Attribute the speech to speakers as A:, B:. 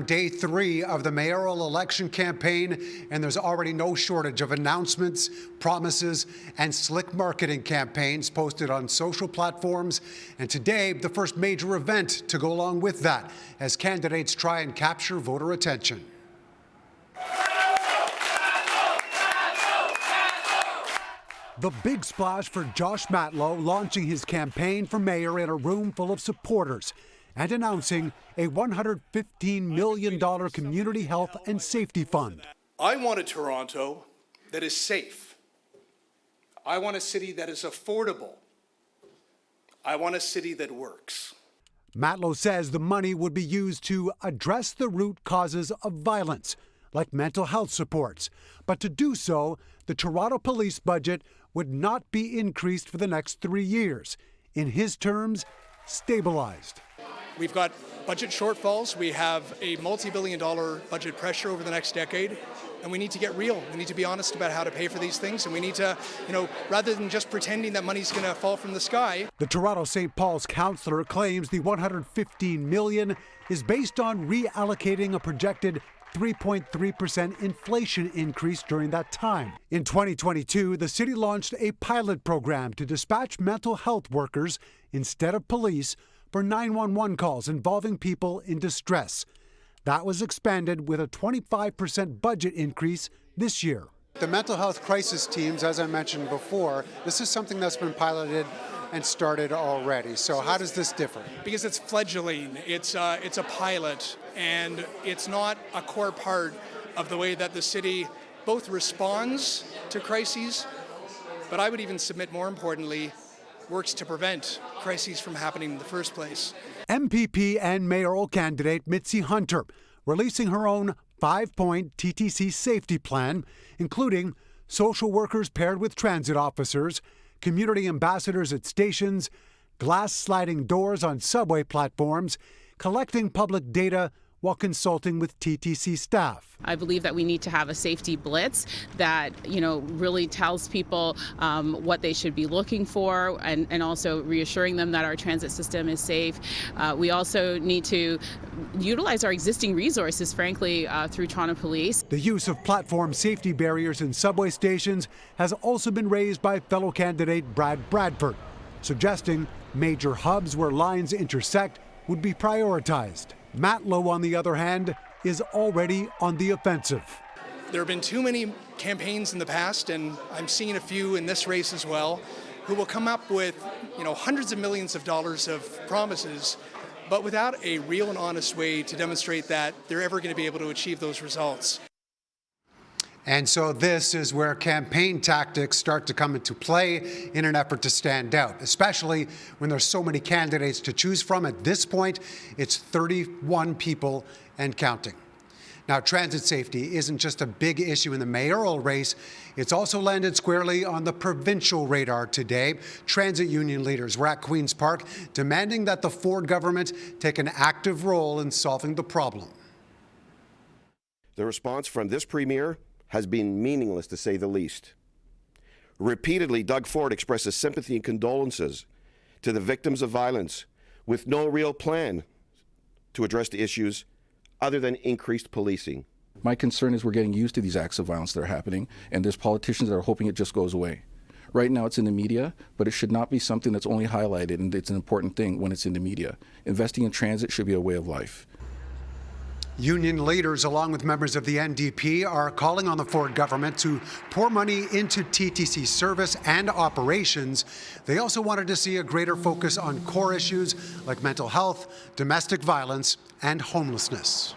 A: day 3 of the mayoral election campaign, and there's already no shortage of announcements, promises, and slick marketing campaigns posted on social platforms. And today, the first major event to go along with that, as candidates try and capture voter attention. The big splash for Josh Matlow, launching his campaign for mayor in a room full of supporters and announcing a $115 million community health and safety fund.
B: I want a Toronto that is safe. I want a city that is affordable. I want a city that works.
A: Matlow says the money would be used to address the root causes of violence, like mental health supports. But to do so, the Toronto police budget would not be increased for the next 3 years. In his terms, stabilized.
B: We've got budget shortfalls. We have a multi-billion-dollar budget pressure over the next decade, and we need to get real. We need to be honest about how to pay for these things, and we need to, rather than just pretending that money's going to fall from the sky.
A: The Toronto St. Paul's councillor claims the $115 million is based on reallocating a projected 3.3% inflation increase during that time. In 2022, the city launched a pilot program to dispatch mental health workers instead of police for 911 calls involving people in distress. That was expanded with a 25% budget increase this year. The mental health crisis teams, as I mentioned before, this is something that's been piloted and started already. So how does this differ?
B: Because it's fledgling, it's a pilot, and it's not a core part of the way that the city both responds to crises, but I would even submit more importantly, works to prevent crises from happening in the first place.
A: MPP and mayoral candidate Mitzi Hunter releasing her own 5-point TTC safety plan, including social workers paired with transit officers, community ambassadors at stations, glass sliding doors on subway platforms, collecting public data while consulting with TTC staff.
C: I believe that we need to have a safety blitz that, really tells people what they should be looking for and also reassuring them that our transit system is safe. We also need to utilize our existing resources, frankly, through Toronto Police.
A: The use of platform safety barriers in subway stations has also been raised by fellow candidate Brad Bradford, suggesting major hubs where lines intersect would be prioritized. Matlow, on the other hand, is already on the offensive.
B: There have been too many campaigns in the past, and I'm seeing a few in this race as well, who will come up with, hundreds of millions of dollars of promises, but without a real and honest way to demonstrate that they're ever going to be able to achieve those results.
A: And so this is where campaign tactics start to come into play in an effort to stand out, especially when there's so many candidates to choose from. At this point, it's 31 people and counting. Now, transit safety isn't just a big issue in the mayoral race. It's also landed squarely on the provincial radar today. Transit union leaders were at Queen's Park demanding that the Ford government take an active role in solving the problem.
D: The response from this premier has been meaningless, to say the least. Repeatedly, Doug Ford expresses sympathy and condolences to the victims of violence with no real plan to address the issues other than increased policing.
E: My concern is we're getting used to these acts of violence that are happening, and there's politicians that are hoping it just goes away. Right now it's in the media, but it should not be something that's only highlighted, and it's an important thing when it's in the media. Investing in transit should be a way of life.
A: Union leaders, along with members of the NDP, are calling on the Ford government to pour money into TTC service and operations. They also wanted to see a greater focus on core issues like mental health, domestic violence, and homelessness.